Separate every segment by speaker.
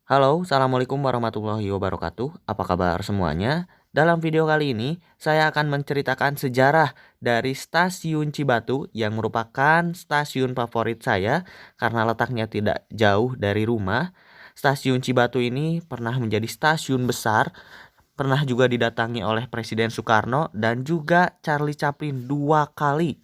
Speaker 1: Halo, Assalamualaikum warahmatullahi wabarakatuh. Apa kabar semuanya? Dalam video kali ini, saya akan menceritakan sejarah dari Stasiun Cibatu yang merupakan stasiun favorit saya karena letaknya tidak jauh dari rumah. Stasiun Cibatu ini pernah menjadi stasiun besar, pernah juga didatangi oleh Presiden Soekarno dan juga Charlie Chaplin 2 kali,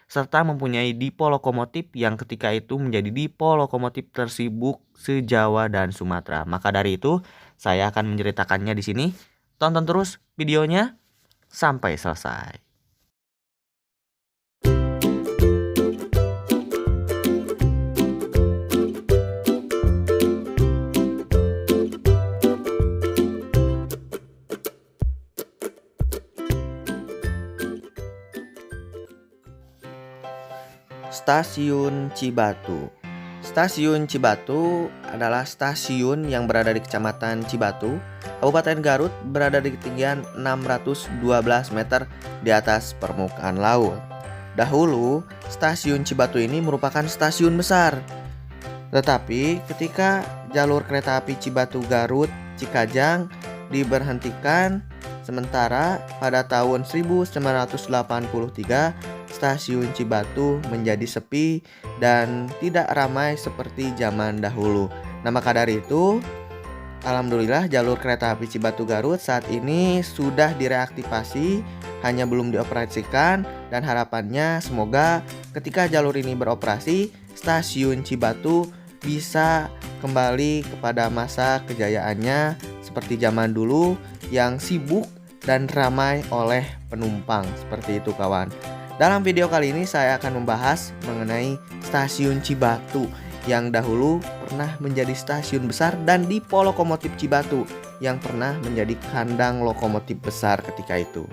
Speaker 1: serta mempunyai dipo lokomotif yang ketika itu menjadi dipo lokomotif tersibuk se-Jawa dan Sumatera. Maka dari itu, saya akan menceritakannya di sini. Tonton terus videonya sampai selesai. Stasiun Cibatu. Stasiun Cibatu adalah stasiun yang berada di Kecamatan Cibatu, Kabupaten Garut, berada di ketinggian 612 meter di atas permukaan laut. Dahulu, stasiun Cibatu ini merupakan stasiun besar. Tetapi ketika jalur kereta api Cibatu Garut Cikajang diberhentikan sementara pada tahun 1983, stasiun Cibatu menjadi sepi dan tidak ramai seperti zaman dahulu. Nah, maka dari itu, alhamdulillah jalur kereta api Cibatu Garut saat ini sudah direaktivasi, hanya belum dioperasikan, dan harapannya semoga ketika jalur ini beroperasi, stasiun Cibatu bisa kembali kepada masa kejayaannya seperti zaman dulu yang sibuk dan ramai oleh penumpang. Seperti itu kawan. Dalam video kali ini saya akan membahas mengenai stasiun Cibatu yang dahulu pernah menjadi stasiun besar dan dipo lokomotif Cibatu yang pernah menjadi kandang lokomotif besar ketika itu.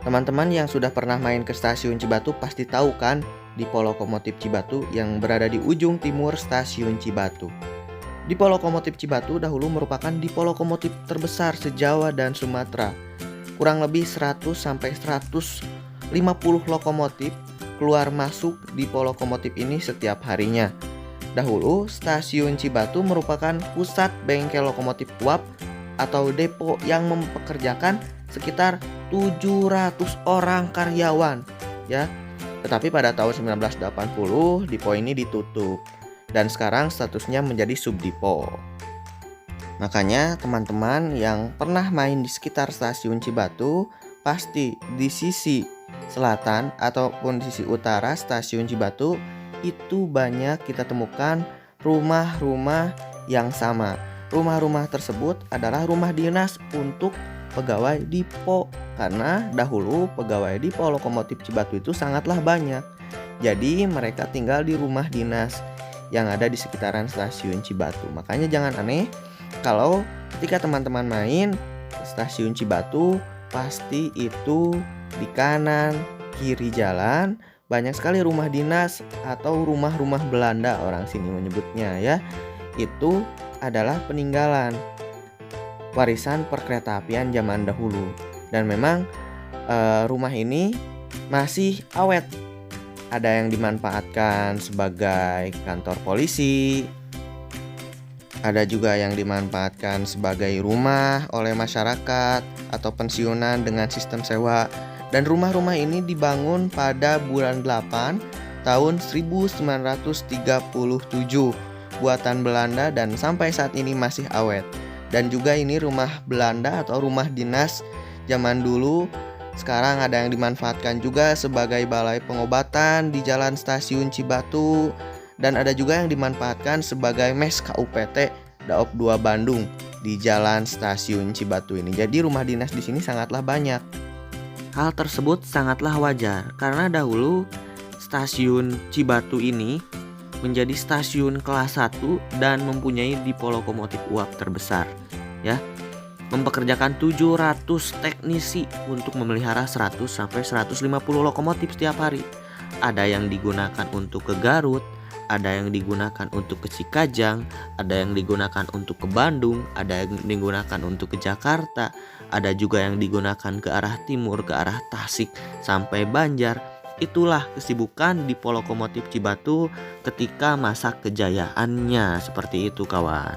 Speaker 1: Teman-teman yang sudah pernah main ke stasiun Cibatu pasti tahu kan dipo lokomotif Cibatu yang berada di ujung timur stasiun Cibatu. Dipo lokomotif Cibatu dahulu merupakan dipo lokomotif terbesar se-Jawa dan Sumatera. Kurang lebih 100-150 lokomotif keluar masuk dipo lokomotif ini setiap harinya. Dahulu, stasiun Cibatu merupakan pusat bengkel lokomotif uap atau depo yang mempekerjakan sekitar 700 orang karyawan, ya. Tetapi pada tahun 1980, dipo ini ditutup dan sekarang statusnya menjadi subdipo. Makanya teman-teman yang pernah main di sekitar stasiun Cibatu, pasti di sisi selatan ataupun di sisi utara stasiun Cibatu itu banyak kita temukan rumah-rumah yang sama. Rumah-rumah tersebut adalah rumah dinas untuk pegawai dipo, karena dahulu pegawai dipo lokomotif Cibatu itu sangatlah banyak. Jadi mereka tinggal di rumah dinas yang ada di sekitaran stasiun Cibatu. Makanya jangan aneh kalau ketika teman-teman main stasiun Cibatu, pasti itu di kanan kiri jalan banyak sekali rumah dinas atau rumah-rumah Belanda orang sini menyebutnya, ya. Itu adalah peninggalan warisan perkeretaapian zaman dahulu. Dan memang rumah ini masih awet. Ada yang dimanfaatkan sebagai kantor polisi, ada juga yang dimanfaatkan sebagai rumah oleh masyarakat atau pensiunan dengan sistem sewa. Dan rumah-rumah ini dibangun pada bulan 8 tahun 1937 buatan Belanda dan sampai saat ini masih awet. Dan juga ini rumah Belanda atau rumah dinas zaman dulu. Sekarang ada yang dimanfaatkan juga sebagai balai pengobatan di Jalan Stasiun Cibatu. Dan ada juga yang dimanfaatkan sebagai mes KUPT Daop 2 Bandung di Jalan Stasiun Cibatu ini. Jadi rumah dinas di sini sangatlah banyak. Hal tersebut sangatlah wajar karena dahulu stasiun Cibatu ini menjadi stasiun kelas 1 dan mempunyai dipo lokomotif uap terbesar, ya. Mempekerjakan 700 teknisi untuk memelihara 100-150 lokomotif setiap hari. Ada yang digunakan untuk ke Garut, ada yang digunakan untuk ke Cikajang, ada yang digunakan untuk ke Bandung, ada yang digunakan untuk ke Jakarta, ada juga yang digunakan ke arah timur, ke arah Tasik sampai Banjar. itulah kesibukan Dipo Lokomotif Cibatu ketika masa kejayaannya. Seperti itu kawan.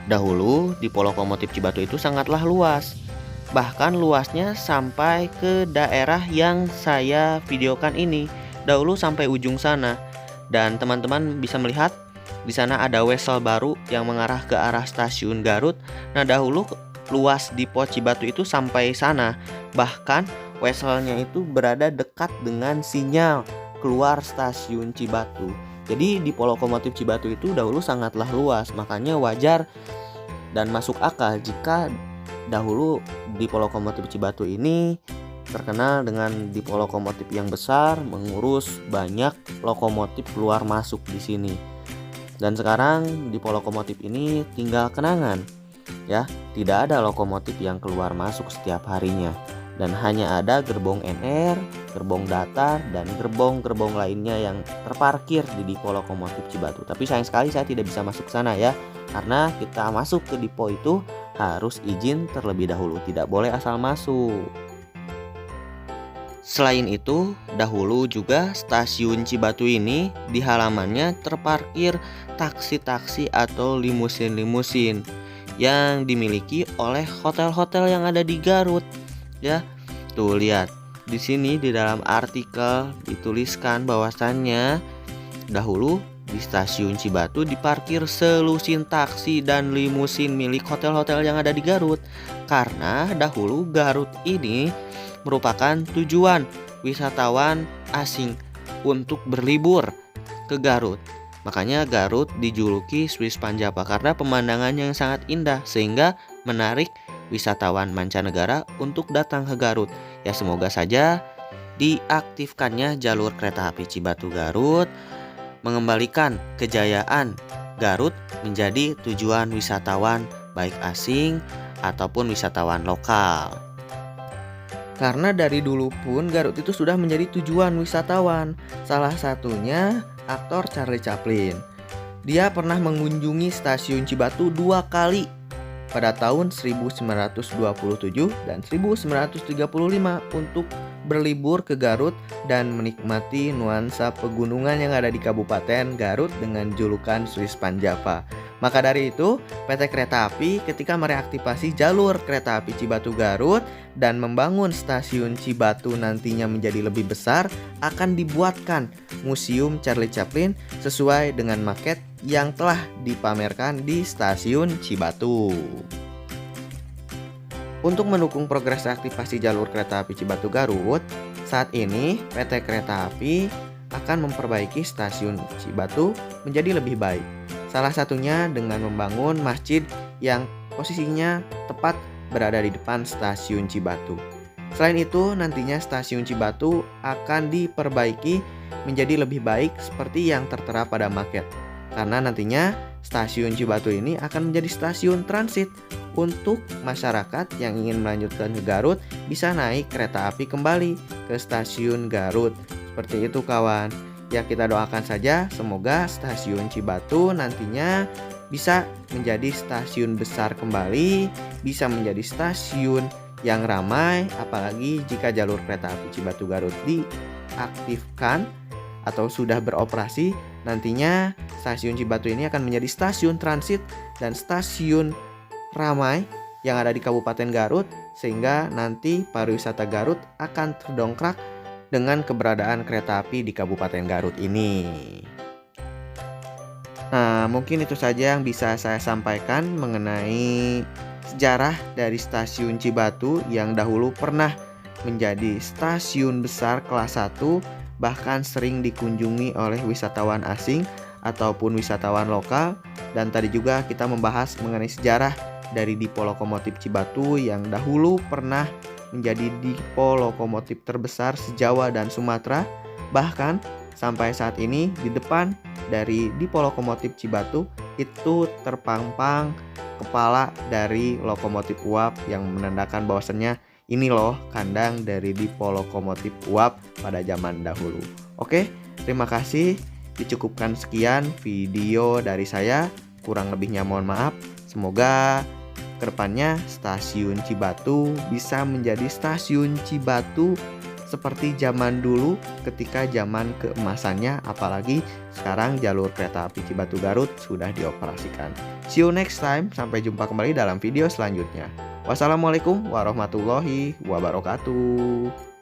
Speaker 1: Dahulu Dipo Lokomotif Cibatu itu sangatlah luas. Bahkan luasnya sampai ke daerah yang saya videokan ini. Dahulu sampai ujung sana. Dan teman-teman bisa melihat di sana ada wesel baru yang mengarah ke arah stasiun Garut. Nah, dahulu luas Dipo Cibatu itu sampai sana. Bahkan weselnya itu berada dekat dengan sinyal keluar stasiun Cibatu. Jadi Dipo Lokomotif Cibatu itu dahulu sangatlah luas. Makanya wajar dan masuk akal jika dahulu Dipo Lokomotif Cibatu ini terkenal dengan Dipo Lokomotif yang besar, mengurus banyak lokomotif keluar masuk di sini. Dan sekarang Dipo Lokomotif ini tinggal kenangan, ya, tidak ada lokomotif yang keluar masuk setiap harinya, dan hanya ada gerbong NR, gerbong datar, dan gerbong-gerbong lainnya yang terparkir di Dipo Lokomotif Cibatu. Tapi sayang sekali saya tidak bisa masuk sana ya, karena kita masuk ke Dipo itu harus izin terlebih dahulu, tidak boleh asal masuk. Selain itu, dahulu juga stasiun Cibatu ini di halamannya terparkir taksi-taksi atau limusin-limusin yang dimiliki oleh hotel-hotel yang ada di Garut. Ya, tuh lihat di sini di dalam artikel dituliskan bahwasannya dahulu di stasiun Cibatu diparkir selusin taksi dan limusin milik hotel-hotel yang ada di Garut. Karena dahulu Garut ini merupakan tujuan wisatawan asing untuk berlibur ke Garut. Makanya Garut dijuluki Swiss Panjapa karena pemandangannya yang sangat indah sehingga menarik wisatawan mancanegara untuk datang ke Garut. Ya, semoga saja diaktifkannya jalur kereta api Cibatu Garut mengembalikan kejayaan Garut menjadi tujuan wisatawan baik asing ataupun wisatawan lokal. Karena dari dulu pun Garut itu sudah menjadi tujuan wisatawan. Salah satunya aktor Charlie Chaplin. Dia pernah mengunjungi stasiun Cibatu 2 kali pada tahun 1927 dan 1935 untuk berlibur ke Garut dan menikmati nuansa pegunungan yang ada di Kabupaten Garut dengan julukan Swiss Panjapa. Maka dari itu, PT Kereta Api ketika mereaktivasi jalur kereta api Cibatu Garut dan membangun stasiun Cibatu nantinya menjadi lebih besar, akan dibuatkan Museum Charlie Chaplin sesuai dengan maket yang telah dipamerkan di stasiun Cibatu. Untuk mendukung progres reaktivasi jalur kereta api Cibatu Garut, saat ini PT Kereta Api akan memperbaiki stasiun Cibatu menjadi lebih baik. Salah satunya dengan membangun masjid yang posisinya tepat berada di depan stasiun Cibatu. Selain itu, nantinya stasiun Cibatu akan diperbaiki menjadi lebih baik seperti yang tertera pada maket. Karena nantinya stasiun Cibatu ini akan menjadi stasiun transit untuk masyarakat yang ingin melanjutkan ke Garut bisa naik kereta api kembali ke stasiun Garut. Seperti itu kawan. Ya, kita doakan saja semoga stasiun Cibatu nantinya bisa menjadi stasiun besar kembali, bisa menjadi stasiun yang ramai, apalagi jika jalur kereta api Cibatu Garut diaktifkan atau sudah beroperasi. Nantinya stasiun Cibatu ini akan menjadi stasiun transit dan stasiun ramai yang ada di Kabupaten Garut, sehingga nanti pariwisata Garut akan terdongkrak dengan keberadaan kereta api di Kabupaten Garut ini. Nah, mungkin itu saja yang bisa saya sampaikan mengenai sejarah dari stasiun Cibatu yang dahulu pernah menjadi stasiun besar kelas 1, bahkan sering dikunjungi oleh wisatawan asing ataupun wisatawan lokal. Dan tadi juga kita membahas mengenai sejarah dari Dipo Lokomotif Cibatu yang dahulu pernah menjadi Dipo Lokomotif terbesar se-Jawa dan Sumatera. Bahkan sampai saat ini di depan dari Dipo Lokomotif Cibatu itu terpampang kepala dari lokomotif uap yang menandakan bahwasannya ini loh kandang dari Dipo Lokomotif uap pada zaman dahulu. Oke, terima kasih. Dicukupkan sekian video dari saya. Kurang lebihnya mohon maaf. Semoga kedepannya stasiun Cibatu bisa menjadi stasiun Cibatu seperti zaman dulu ketika zaman keemasannya, apalagi sekarang jalur kereta api Cibatu Garut sudah dioperasikan. See you next time, sampai jumpa kembali dalam video selanjutnya. Wassalamualaikum warahmatullahi wabarakatuh.